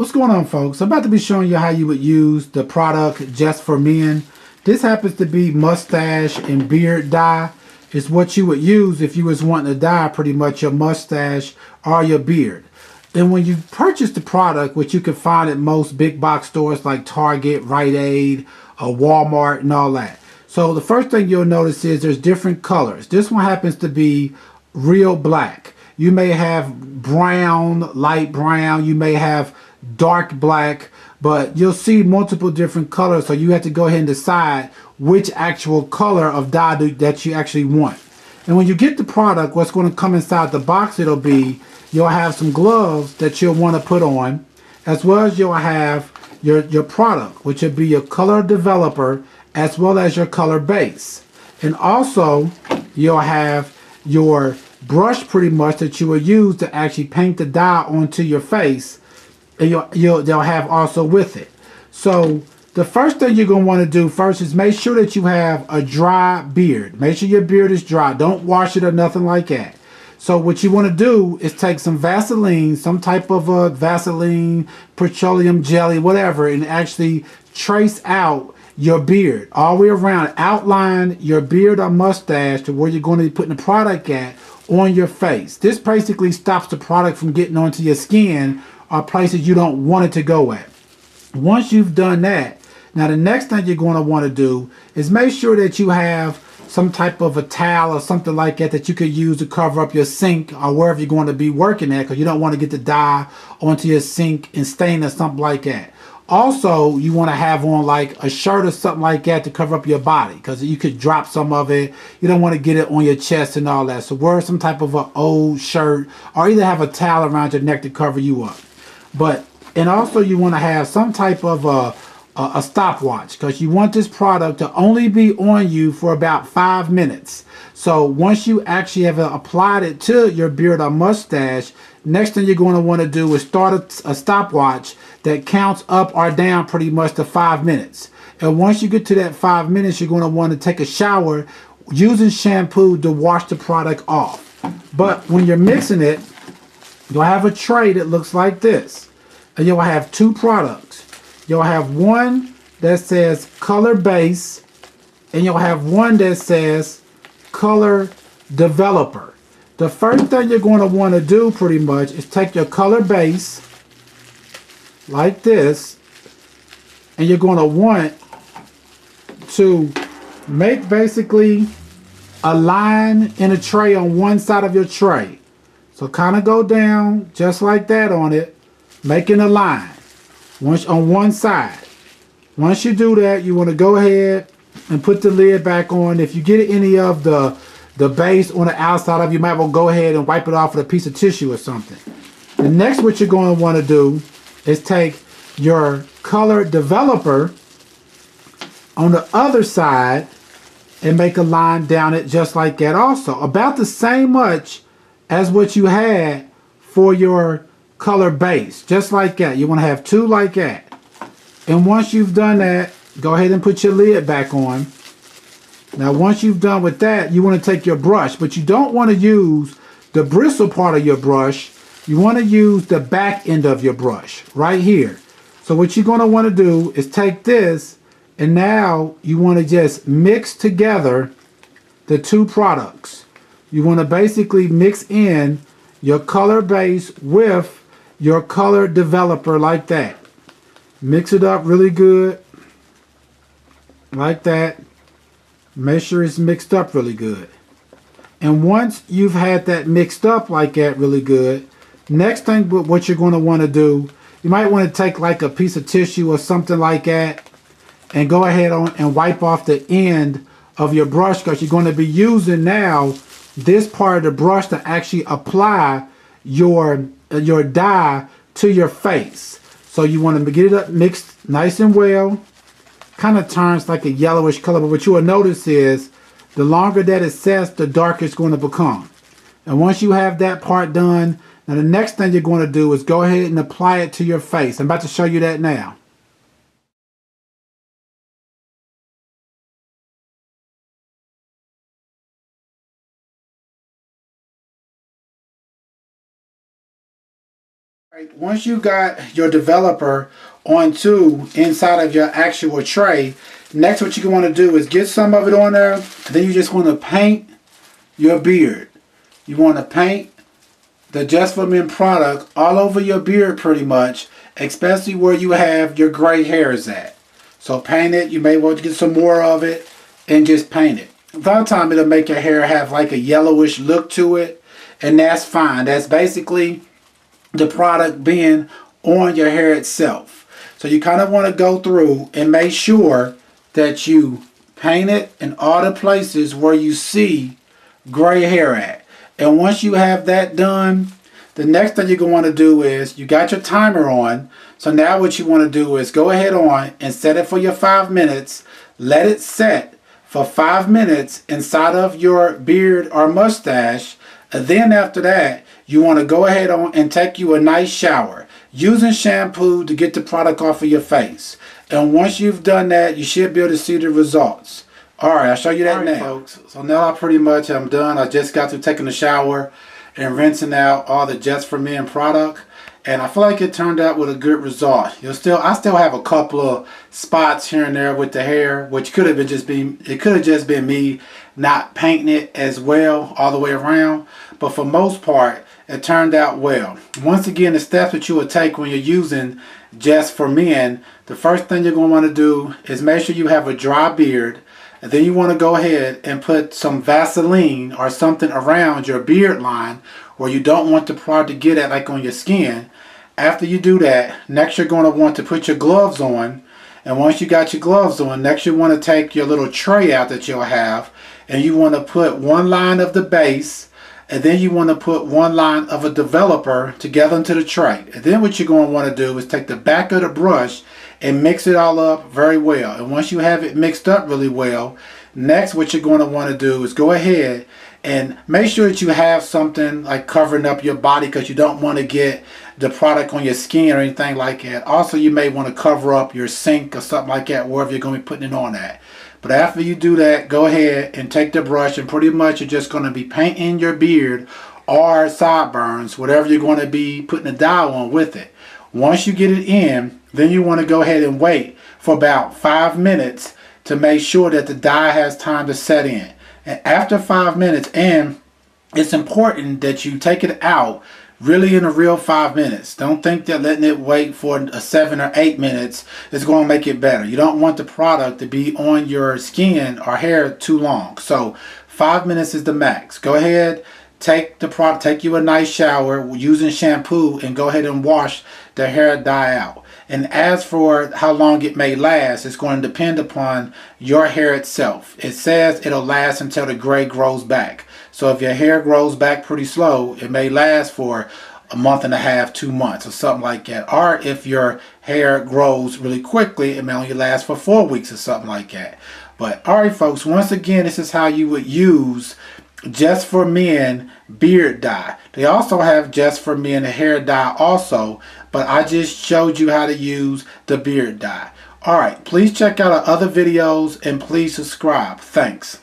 What's going on, folks? I'm about to be showing you how you would use the product Just for Men. This happens to be mustache and beard dye. It's what you would use if you was wanting to dye pretty much your mustache or your beard. And when you purchase the product, which you can find at most big box stores like Target, Rite Aid, Walmart, and all that. So the first thing you'll notice is there's different colors. This one happens to be real black. You may have brown, light brown. You may have dark black, but you'll see multiple different colors. So you have to go ahead and decide which actual color of dye that you actually want. And when you get the product, what's going to come inside the box, you'll have some gloves that you'll want to put on, as well as you'll have your product, which will be your color developer, as well as your color base. And also, you'll have your brush pretty much that you will use to actually paint the dye onto your face, and they'll have also with it. So the first thing you're going to want to do first is make sure that you have a dry beard. Make sure your beard is dry. Don't wash it or nothing like that. So what you want to do is take some Vaseline, some type of a Vaseline, petroleum jelly, whatever, and actually trace out your beard all the way around. Outline your beard or mustache to where you're going to be putting the product at on your face. This basically stops the product from getting onto your skin or places you don't want it to go at. Once you've done that, now the next thing you're going to want to do is make sure that you have some type of a towel or something like that that you could use to cover up your sink or wherever you're going to be working at, because you don't want to get the dye onto your sink and stain or something like that. Also, you want to have on like a shirt or something like that to cover up your body, because you could drop some of it. You don't want to get it on your chest and all that. So wear some type of an old shirt, or either have a towel around your neck to cover you up. And also you want to have some type of a stopwatch, because you want this product to only be on you for about 5 minutes. So once you actually have applied it to your beard or mustache, next thing you're going to want to do is start a stopwatch that counts up or down pretty much to 5 minutes. And once you get to that 5 minutes, you're going to want to take a shower using shampoo to wash the product off. But when you're mixing it, you'll have a tray that looks like this. And you'll have two products. You'll have one that says color base, and you'll have one that says color developer. The first thing you're going to want to do pretty much is take your color base like this, and you're going to want to make basically a line in a tray on one side of your tray. So kind of go down just like that on it, making a line on one side. Once you do that, you want to go ahead and put the lid back on. If you get any of the base on the outside of it, you might want to go ahead and wipe it off with a piece of tissue or something. The next what you're going to want to do is take your color developer on the other side and make a line down it just like that also. About the same much as what you had for your color base, just like that. You want to have two like that. And once you've done that, go ahead and put your lid back on. Now once you've done with that, you want to take your brush, but you don't want to use the bristle part of your brush. You want to use the back end of your brush right here. So what you're going to want to do is take this, and now you want to just mix together the two products. You want to basically mix in your color base with your color developer like that. Mix it up really good like that. Make sure it's mixed up really good. And once you've had that mixed up like that really good, next thing what you're going to want to do, you might want to take like a piece of tissue or something like that and go ahead and wipe off the end of your brush, because you're going to be using now this part of the brush to actually apply your dye to your face. So you want to get it up mixed nice and well. Kind of turns like a yellowish color, but what you will notice is the longer that it sets, the darker it's going to become. And once you have that part done, now the next thing you're going to do is go ahead and apply it to your face. I'm about to show you that now. Once you got your developer onto inside of your actual tray, next what you want to do is get some of it on there, and then you just want to paint your beard. You want to paint the Just for Men product all over your beard pretty much, especially where you have your gray hairs at. So paint it. You may want to get some more of it and just paint it. A lot of time it'll make your hair have like a yellowish look to it, and that's fine. That's basically the product being on your hair itself. So you kind of want to go through and make sure that you paint it in all the places where you see gray hair at. And once you have that done, the next thing you're going to want to do is, you got your timer on. So now what you want to do is go ahead on and set it for your 5 minutes. Let it set for 5 minutes inside of your beard or mustache. And then after that, you want to go ahead on and take you a nice shower using shampoo to get the product off of your face. And once you've done that, you should be able to see the results. Alright, I'll show you that now, folks. So now I pretty much am done. I just got through taking a shower and rinsing out all the Just for Men product, and I feel like it turned out with a good result. I still have a couple of spots here and there with the hair, which could have just been me not painting it as well all the way around. But for most part, it turned out well. Once again, the steps that you would take when you're using Just for Men, the first thing you're going to want to do is make sure you have a dry beard. And then you want to go ahead and put some Vaseline or something around your beard line where you don't want the product to get at, like on your skin. After you do that, next you're going to want to put your gloves on. And once you got your gloves on, next you want to take your little tray out that you'll have, and you want to put one line of the base, and then you want to put one line of a developer together into the tray. And then what you're going to want to do is take the back of the brush and mix it all up very well. And once you have it mixed up really well, next what you're going to want to do is go ahead and make sure that you have something like covering up your body, because you don't want to get the product on your skin or anything like that. Also, you may want to cover up your sink or something like that, wherever you're going to be putting it on at. But after you do that, go ahead and take the brush, and pretty much you're just going to be painting your beard or sideburns, whatever you're going to be putting the dye on with it. Once you get it in, then you want to go ahead and wait for about 5 minutes to make sure that the dye has time to set in. And after 5 minutes, and it's important that you take it out really in a real 5 minutes. Don't think that letting it wait for 7 or 8 minutes is going to make it better. You don't want the product to be on your skin or hair too long. So 5 minutes is the max. Go ahead, take the product, take you a nice shower using shampoo, and go ahead and wash the hair dye out. And as for how long it may last, it's going to depend upon your hair itself. It says it'll last until the gray grows back. So if your hair grows back pretty slow, it may last for a month and a half, 2 months, or something like that. Or if your hair grows really quickly, it may only last for 4 weeks or something like that. But alright folks, once again, this is how you would use Just for Men beard dye. They also have Just for Men hair dye also, but I just showed you how to use the beard dye. Alright, please check out our other videos and please subscribe. Thanks.